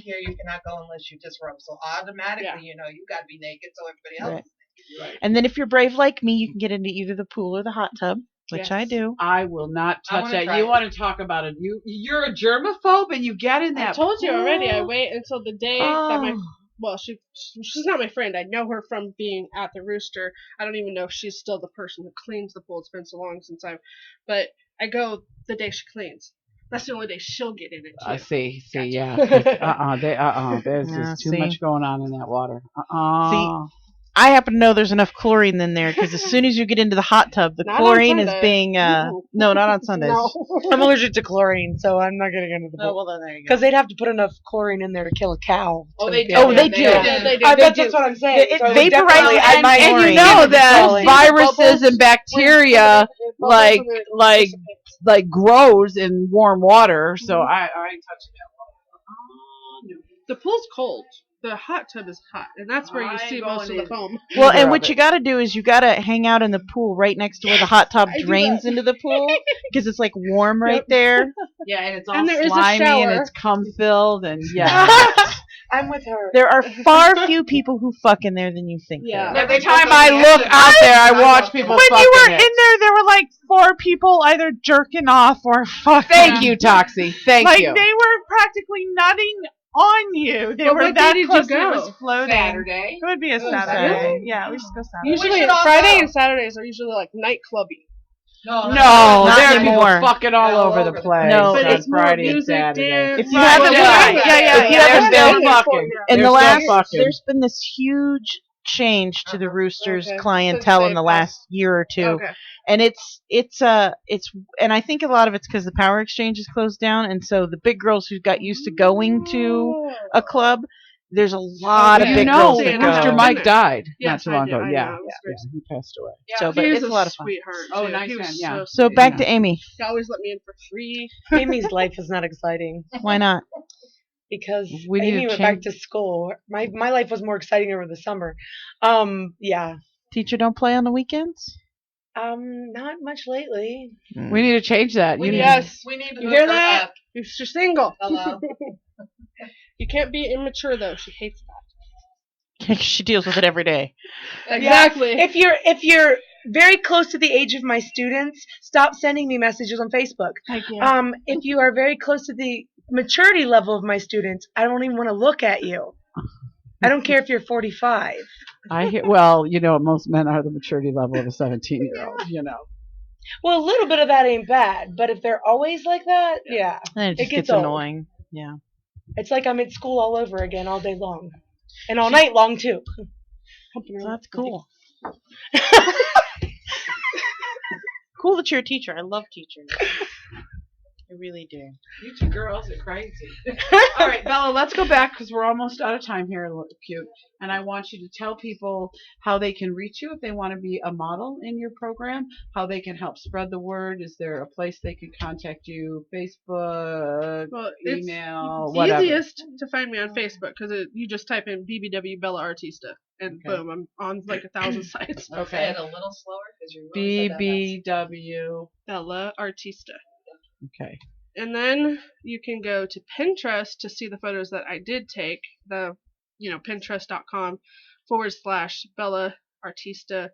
here, you cannot go unless you disrobe. So automatically, you got to be naked so everybody else. Right. Right. And then if you're brave like me, you can get into either the pool or the hot tub, which I Yes. do. I will not I touch wanna that. try You it. want to talk about it? You're a germaphobe, and you get in I that. told you already. I pool. wait until the day that my Oh. she's not my friend. I know her from being at the Rooster. I don't even know if she's still the person who cleans the pool. It's been so long since but I go the day she cleans. That's the only day she'll get in it too. I see. Gotcha. Yeah. There's Yeah, just too see. much going on in that water. I happen to know there's enough chlorine in there because as soon as you get into the hot tub, the Not on chlorine is Sunday. being no, not on Sundays. No. I'm allergic to chlorine, so I'm not getting into the Oh, pool. well, then there you go. Because they'd have to put enough chlorine in there to kill a cow. Oh, to they be do. able Oh, to- they do. Yeah, they do. That's They do. what I'm saying. It So vaporizes definitely, and- my and you chlorine. know It's that chlorine. viruses and bacteria like grows in warm water, so I ain't touching that water. The pool's cold. The hot tub is hot, and that's where you I see ain't most of going the in. foam. Well, Either and of what it. you got to do is you got to hang out in the pool right next to where the hot tub I do drains that. into the pool because it's like warm right Yep. there. Yeah, and it's all And there is a slimy and shower. it's cum filled and yeah. I'm with her. There are far few people who fuck in there than you think. Yeah. There are. Every time I look out there, I watch people When fucking you were it. in there were like 4 people either jerking off or fucking. Thank you, Toxie. Thank Like you. they were practically nutting on you. They But were what that day did close. you It go? was floating. Saturday. It would be a was Saturday. Saturday. Yeah, we just go Saturday. Usually should all Friday go. and Saturdays are usually like nightclubby. No, No, Not there are people anymore. fucking all over the place. No. But on it's more Friday and music, Saturday. dance. If you haven't Yeah, been, yeah, if you yeah. haven't They're been, still fucking. in They're the still last, fucking. there's been this huge change to the Roosters Okay. clientele Since in the they last year or two, Okay. and it's and I think a lot of it's because the Power Exchange is closed down, and so the big girls who got used to going to a club, there's a lot of Okay. You big know, girls See, that and I've Rooster never go. Mike been there. died not Yes, too I long did. ago. I Yeah, know. It was yeah, he passed away. Yeah. So, but He was it's a lot of fun. sweetheart. Oh, too. nice He was man, yeah. So sweet. back to Amy. He always let me in for free. Amy's life is not exciting Why not? because We need Amy to went back change- to school. My life was more exciting over the summer. Yeah. Teacher don't play on the weekends? Not much lately. We need to change that. We You need, need- Yes. we need to You hook hear her that? up. You're single. Hello. You can't be immature though. She hates that. She deals with it every day. Exactly. If you're very close to the age of my students, stop sending me messages on Facebook. If you are very close to the maturity level of my students, I don't even want to look at you. I don't care if you're 45. I hear. Well, you know, most men are the maturity level of a 17-year-old. You know. Well, a little bit of that ain't bad, but if they're always like that, yeah. And it just gets gets old. annoying. Yeah. It's like I'm at school all over again all day long. And all night long, too. So that's cool. Cool that you're a teacher. I love teachers. I really do. You two girls are crazy. All right, Bella, let's go back because we're almost out of time here, cute. And I want you to tell people how they can reach you if they want to be a model in your program, how they can help spread the word. Is there a place they can contact you? Facebook, Well, email, it's whatever. easiest to find me on Facebook because you just type in BBW Bella Artista and Okay. boom, I'm on like 1,000 sites. Say Okay. it a little slower because you really said that fast. BBW. Bella Artista. Okay. And then you can go to Pinterest to see the photos that I did take. Pinterest.com/Bella Artista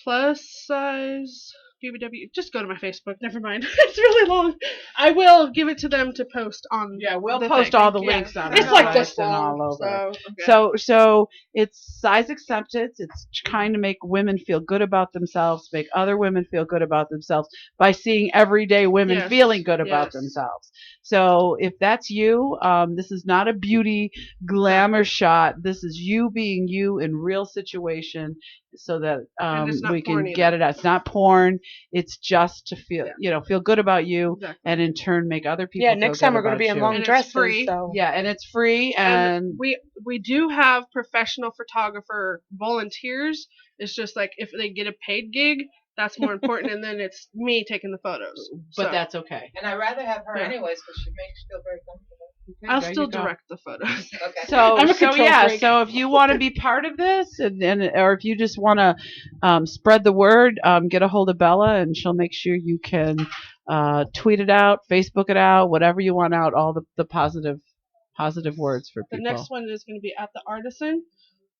plus size BBW. Just go to my Facebook. Never mind. It's really long. I will give it to them to post on. Yeah, we'll the post thing. all the Yeah. links on It's our like sites this and long. all over. So, okay. So it's size acceptance. It's kind to make women feel good about themselves, make other women feel good about themselves by seeing everyday women Yes, feeling good about yes. themselves. So if that's you, this is not a beauty glamour shot. This is you being you in real situation, so that And it's not we porn can get either. it out. It's not porn. It's just to feel, feel good about you, Exactly. and in turn make other people. Yeah, feel next good time we're going to about be in you. long And it's dresses. free. So Yeah, and it's free, And and we do have professional photographer volunteers. It's just like if they get a paid gig, that's more important, and then it's me taking the photos. but So, that's okay. And I'd rather have her Yeah. anyways because she makes you feel very comfortable. Okay, I'll there still you go. direct the photos. Okay. So, I'm a so control yeah. freak. So if you want to be part of this, and or if you just want to spread the word, get a hold of Bella, and she'll make sure you can tweet it out, Facebook it out, whatever you want out, all the positive words for The people next one is going to be at the Artisan,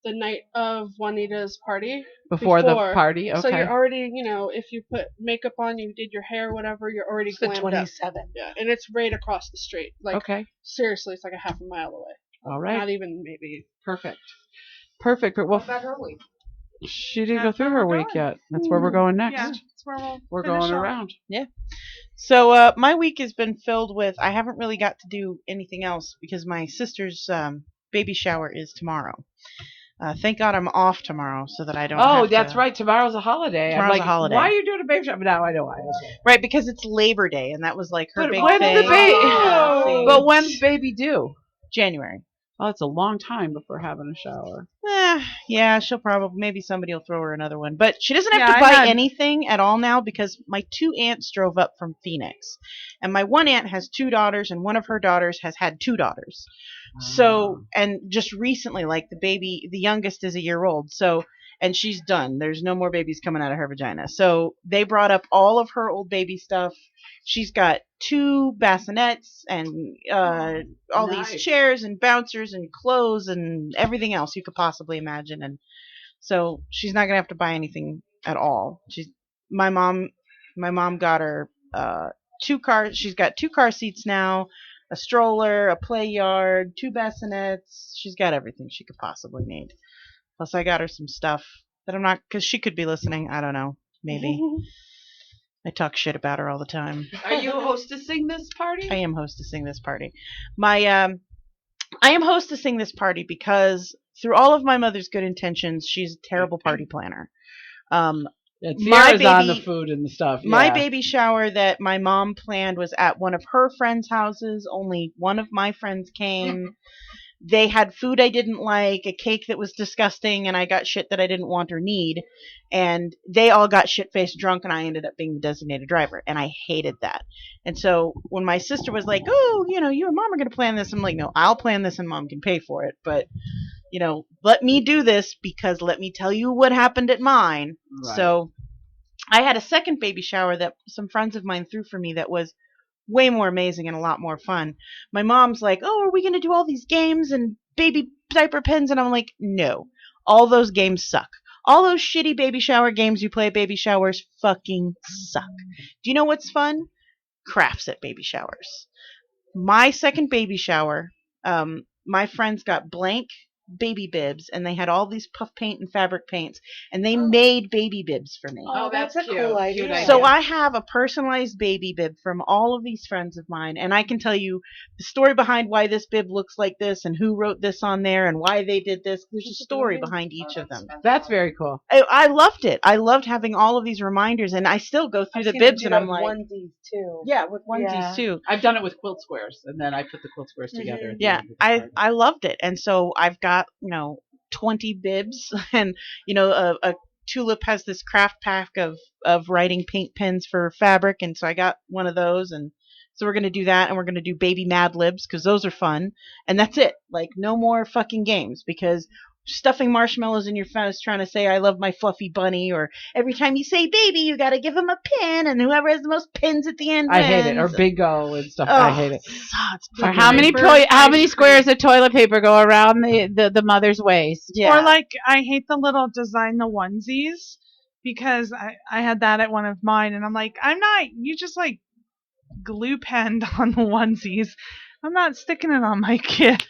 the night of Juanita's party. before the party. Okay. So you're already, if you put makeup on, you did your hair, whatever, you're already it's the glammed up. 27th. Yeah, and it's right across the street. Like, okay. seriously, it's like a half a mile away. All right. Not even maybe. Perfect. But well, What about her week? she didn't go That's through where her we're week going. yet. That's where we're going next. Yeah, that's where We're finish going off. around. So my week has been filled with. I haven't really got to do anything else because my sister's baby shower is tomorrow. Thank God I'm off tomorrow so that I don't. Oh, have that's to, right. Tomorrow's a holiday. I'm Tomorrow's like, a holiday. why are you doing a baby shower? Now I know why. Okay. Right, because it's Labor Day and that was like her But big when's thing. the baby? Oh. But when's baby due? January. Oh, it's a long time before having a shower. Yeah, she'll probably, maybe somebody will throw her another one. But she doesn't have Yeah, to I buy had- anything at all now because my 2 aunts drove up from Phoenix. And my one aunt has 2 daughters and one of her daughters has had 2 daughters. So, and just recently, like the youngest is a year old. So, and she's done. There's no more babies coming out of her vagina. So they brought up all of her old baby stuff. She's got 2 bassinets and all Nice. these chairs and bouncers and clothes and everything else you could possibly imagine. And so she's not gonna have to buy anything at all. My mom got her 2 cars. She's got 2 car seats now, a stroller, a play yard, 2 bassinets. She's got everything she could possibly need. Plus, I got her some stuff that I'm not, because she could be listening. I don't know. Maybe. I talk shit about her all the time. Are you hostessing this party? I am hostessing this party. I am hostessing this party because through all of my mother's good intentions, she's a terrible party planner. Sierra's on the food and the stuff. Yeah. My baby shower that my mom planned was at one of her friends' houses. Only one of my friends came. They had food I didn't like, a cake that was disgusting, and I got shit that I didn't want or need. And they all got shit-faced drunk, and I ended up being the designated driver. And I hated that. And so when my sister was like, oh, you and mom are going to plan this, I'm like, no, I'll plan this and mom can pay for it. But, let me do this because let me tell you what happened at mine. Right. So I had a second baby shower that some friends of mine threw for me that was way more amazing and a lot more fun. My mom's like, oh, are we going to do all these games and baby diaper pins? And I'm like, no, all those games suck. All those shitty baby shower games you play at baby showers fucking suck. Do you know what's fun? Crafts at baby showers. My second baby shower, my friends got blank baby bibs, and they had all these puff paint and fabric paints, and they made baby bibs for me. Oh, that's a cute. cool Cute idea. So idea. I have a personalized baby bib from all of these friends of mine, and I can tell you the story behind why this bib looks like this and who wrote this on there and why they did this. There's a story behind each of them. That's very cool. I loved it. I loved having all of these reminders, and I still go through I've the seen them bibs do and that I'm with like, onesies too. yeah, with onesies Yeah. too. I've done it with quilt squares, and then I put the quilt squares together. At the Yeah, end of the card. I loved it, and so I've got 20 bibs, and a Tulip has this craft pack of writing paint pens for fabric, and so I got one of those, and so we're gonna do that, and we're gonna do baby Mad Libs because those are fun, and that's it. Like no more fucking games because stuffing marshmallows in your face trying to say I love my fluffy bunny, or every time you say baby you got to give him a pin, and whoever has the most pins at the end I hate it. Or wins. bingo and stuff. Oh, I hate it. sucks. Or how many squares of toilet paper go around the mother's waist? Yeah. Or like I hate the little design the onesies because I had that at one of mine and I'm like, you just like glue penned on the onesies. I'm not sticking it on my kid.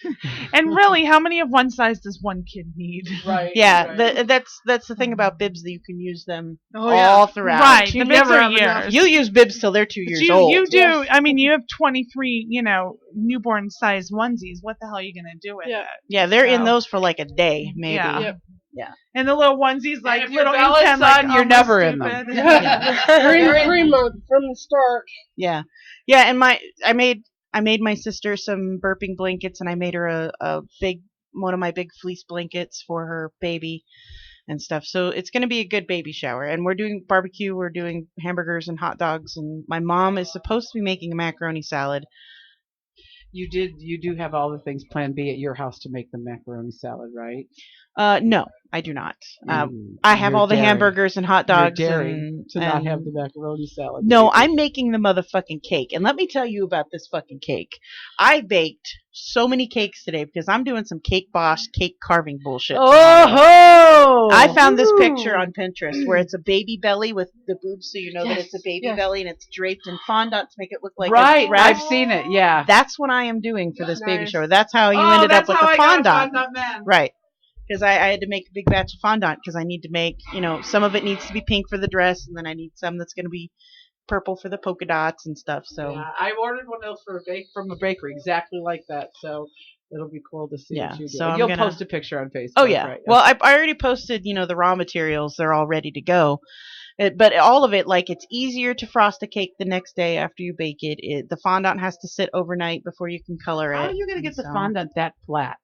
And really, how many of one size does one kid need? Right. Yeah, right. that's the thing about bibs, that you can use them Oh, yeah. all throughout. Right, You the bibs never are have enough. years. You use bibs till they're 2 years old. You do. Yes. I mean, you have 23, newborn size onesies. What the hell are you gonna do with Yeah. it? Yeah, they're in So- those for like a day, maybe. Yeah. Yep. And the little onesies, like if you're little Bella's ink pen, son, like, you're almost never in them. stupid. Yeah. 3 months from the start. Yeah, and I made my sister some burping blankets, and I made her one of my big fleece blankets for her baby and stuff. So it's going to be a good baby shower, and we're doing barbecue, we're doing hamburgers and hot dogs, and my mom is supposed to be making a macaroni salad. You do have all the things plan B at your house to make the macaroni salad, right? No, I do not. Mm, I have you're all the daring. hamburgers and hot You're dogs daring and to not and- have the macaroni salad. No, I'm making the motherfucking cake. And let me tell you about this fucking cake. I baked so many cakes today because I'm doing some Cake Boss cake carving bullshit. Oh! I found this picture on Pinterest where it's a baby belly with the boobs, so you know that it's a baby belly, and it's draped in fondant to make it look like right. a dress. I've seen it. Yeah. That's what I am doing for this baby Nice. shower. That's how you ended up with the fondant. Right. Because I had to make a big batch of fondant because I need to make, some of it needs to be pink for the dress, and then I need some that's going to be purple for the polka dots and stuff. So Yeah, I ordered one of those from a bakery exactly like that. So it'll be cool to see Yeah, what you do. so I'm You'll gonna- post a picture on Facebook. Oh yeah. Right? Well, I already posted, the raw materials. They're all ready to go. But all of it, like, it's easier to frost a cake the next day after you bake it. The fondant has to sit overnight before you can color it. How are you going to get the So- fondant that flat?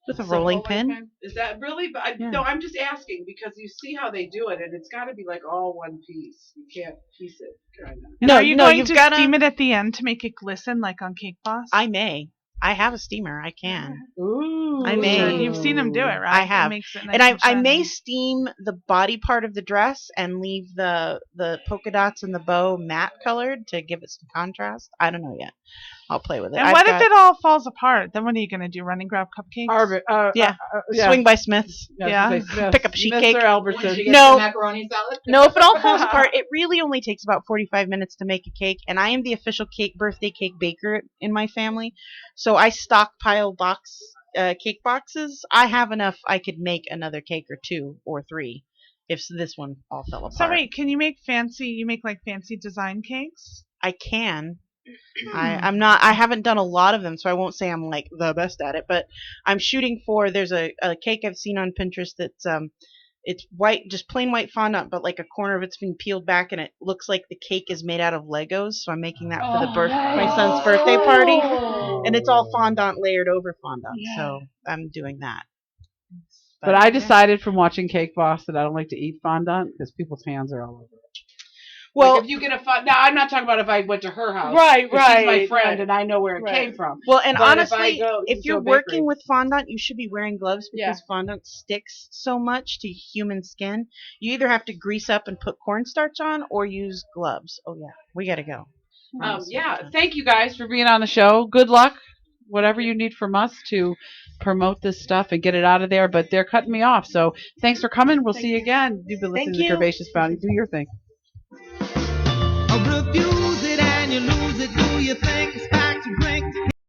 With a Some rolling pin? Is that really? Yeah. No, I'm just asking because you see how they do it, and it's got to be like all one piece. You can't piece it, kind of. And No, are you no, going you've to gotta- steam it at the end to make it glisten like on Cake Boss? I may. I have a steamer. I can. Ooh. I may. You've seen them do it, right? I have. It makes it nice And I may shiny. steam the body part of the dress and leave the polka dots and the bow matte colored to give it some contrast. I don't know yet. I'll play with it. And what if it all falls apart? Then what are you going to do? Run and grab cupcakes? Yeah. yeah. Swing by Smith's? Yeah. Pick up a sheet Mr. cake. Albertson. No. Macaroni salad? No, if it all falls apart, it really only takes about 45 minutes to make a cake, and I am the official birthday cake baker in my family, so I stockpile cake boxes. I have enough. I could make another cake or 2 or 3 if this one all fell apart. So wait, can you make like fancy design cakes? I can. I haven't done a lot of them, so I won't say I'm like the best at it, but I'm shooting for, there's a cake I've seen on Pinterest that's it's white, just plain white fondant, but like a corner of it's been peeled back and it looks like the cake is made out of Legos, so I'm making that for my son's birthday party, and it's all fondant layered over fondant, so I'm doing that. But I decided from watching Cake Boss that I don't like to eat fondant because people's hands are all over it. Well, Like if you get a now I'm not talking about if I went to her house. Right, 'cause she's my right, friend right. and I know where it Right. came from. Well, and But if I honestly, go if into you're a bakery- working with fondant, you should be wearing gloves because Yeah. fondant sticks so much to human skin. You either have to grease up and put cornstarch on or use gloves. Oh, yeah. We got to go. Yeah, thank you guys for being on the show. Good luck, whatever you need from us to promote this stuff and get it out of there. But they're cutting me off, so thanks for coming. We'll see you again. You've been listening to you. Curvaceous Bounty. Do your thing.